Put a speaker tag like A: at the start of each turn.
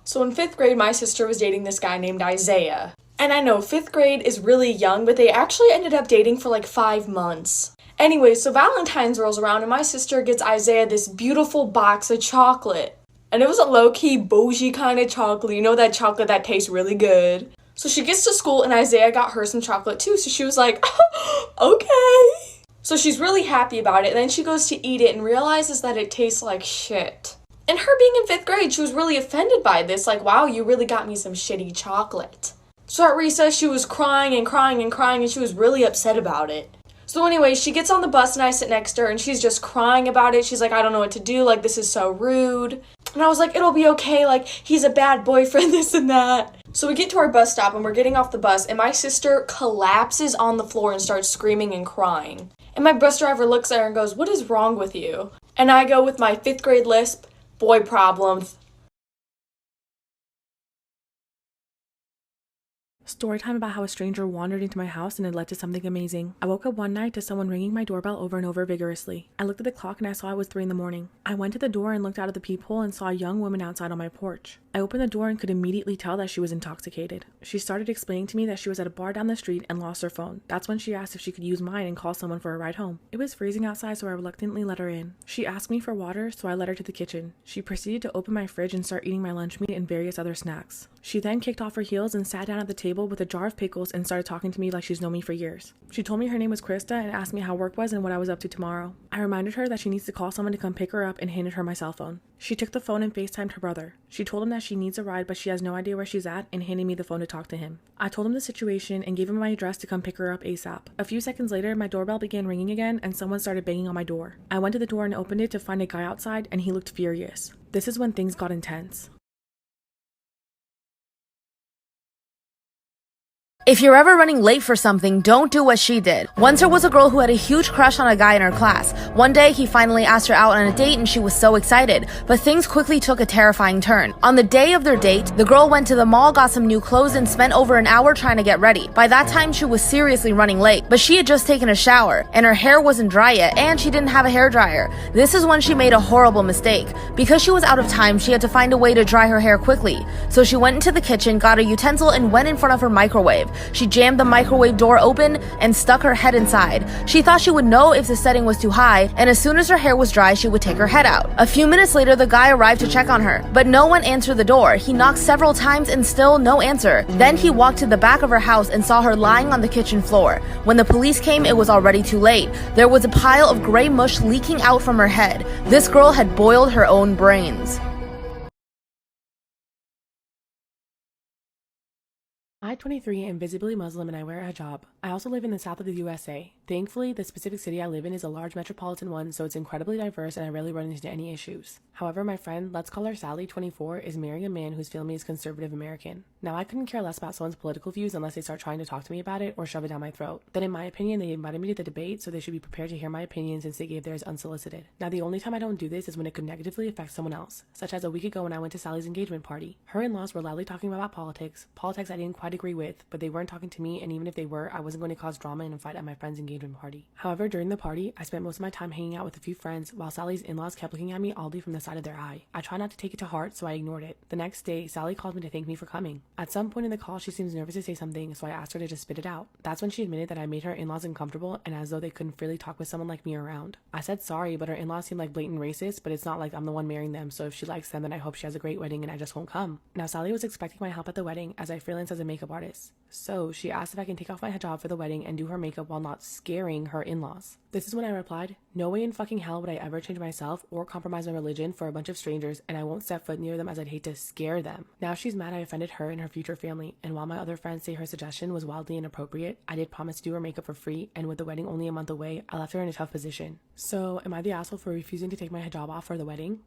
A: So in 5th grade, my sister was dating this guy named Isaiah. And I know 5th grade is really young, but they actually ended up dating for like 5 months. Anyway, so Valentine's rolls around and my sister gets Isaiah this beautiful box of chocolate. And it was a low-key bougie kind of chocolate. You know that chocolate that tastes really good. So she gets to school and Isaiah got her some chocolate too. So she was like, okay. So she's really happy about it. And then she goes to eat it and realizes that it tastes like shit. And her being in 5th grade, she was really offended by this. Like, wow, you really got me some shitty chocolate. So at recess, she was crying and crying and crying, and she was really upset about it. So anyway, she gets on the bus and I sit next to her and she's just crying about it. She's like, I don't know what to do. Like, this is so rude. And I was like, it'll be okay. Like, he's a bad boyfriend, this and that. So we get to our bus stop and we're getting off the bus and my sister collapses on the floor and starts screaming and crying. And my bus driver looks at her and goes, what is wrong with you? And I go with my 5th grade lisp, boy problems.
B: Story time about how a stranger wandered into my house and it led to something amazing. I woke up one night to someone ringing my doorbell over and over vigorously. I looked at the clock and I saw it was 3 in the morning. I went to the door and looked out of the peephole and saw a young woman outside on my porch. I opened the door and could immediately tell that she was intoxicated. She started explaining to me that she was at a bar down the street and lost her phone. That's when she asked if she could use mine and call someone for a ride home. It was freezing outside, so I reluctantly let her in. She asked me for water, so I led her to the kitchen. She proceeded to open my fridge and start eating my lunch meat and various other snacks. She then kicked off her heels and sat down at the table with a jar of pickles and started talking to me like she's known me for years. She told me her name was Krista and asked me how work was and what I was up to tomorrow. I reminded her that she needs to call someone to come pick her up and handed her my cell phone. She took the phone and FaceTimed her brother. She told him that she needs a ride but she has no idea where she's at and handed me the phone to talk to him. I told him the situation and gave him my address to come pick her up ASAP. A few seconds later, my doorbell began ringing again and someone started banging on my door. I went to the door and opened it to find a guy outside and he looked furious. This is when things got intense.
C: If you're ever running late for something, don't do what she did. Once there was a girl who had a huge crush on a guy in her class. One day, he finally asked her out on a date and she was so excited, but things quickly took a terrifying turn. On the day of their date, the girl went to the mall, got some new clothes, and spent over an hour trying to get ready. By that time, she was seriously running late, but she had just taken a shower, and her hair wasn't dry yet, and she didn't have a hairdryer. This is when she made a horrible mistake. Because she was out of time, she had to find a way to dry her hair quickly. So she went into the kitchen, got a utensil, and went in front of her microwave. She jammed the microwave door open and stuck her head inside. She thought she would know if the setting was too high, and as soon as her hair was dry, she would take her head out. A few minutes later, the guy arrived to check on her, but no one answered the door. He knocked several times and still no answer. Then he walked to the back of her house and saw her lying on the kitchen floor. When the police came, it was already too late. There was a pile of gray mush leaking out from her head. This girl had boiled her own brains.
B: I'm 23 and visibly Muslim and I wear a hijab. I also live in the south of the USA. Thankfully, the specific city I live in is a large metropolitan one, so it's incredibly diverse and I rarely run into any issues. However, my friend, let's call her Sally, 24, is marrying a man whose family is conservative American. Now, I couldn't care less about someone's political views unless they start trying to talk to me about it or shove it down my throat. Then in my opinion, they invited me to the debate, so they should be prepared to hear my opinion since they gave theirs unsolicited. Now, the only time I don't do this is when it could negatively affect someone else, such as a week ago when I went to Sally's engagement party. Her in-laws were loudly talking about politics I didn't quite agree with, but they weren't talking to me, and even if they were, I wasn't going to cause drama and a fight at my friend's engagement party. However, during the party, I spent most of my time hanging out with a few friends while Sally's in-laws kept looking at me oddly from the side of their eye. I tried not to take it to heart, so I ignored it. The next day, Sally called me to thank me for coming. At some point in the call, she seems nervous to say something, so I asked her to just spit it out. That's when she admitted that I made her in-laws uncomfortable and as though they couldn't freely talk with someone like me around. I said sorry, but her in-laws seemed like blatant racists, but it's not like I'm the one marrying them, so if she likes them, then I hope she has a great wedding and I just won't come. Now, Sally was expecting my help at the wedding as I freelance as a makeup artist. So she asked if I can take off my hijab for the wedding and do her makeup while not scaring her in-laws. This is when I replied, no way in fucking hell would I ever change myself or compromise my religion for a bunch of strangers, and I won't step foot near them as I'd hate to scare them. Now she's mad I offended her and her future family, and while my other friends say her suggestion was wildly inappropriate, I did promise to do her makeup for free, and with the wedding only a month away, I left her in a tough position. So am I the asshole for refusing to take my hijab off for the wedding?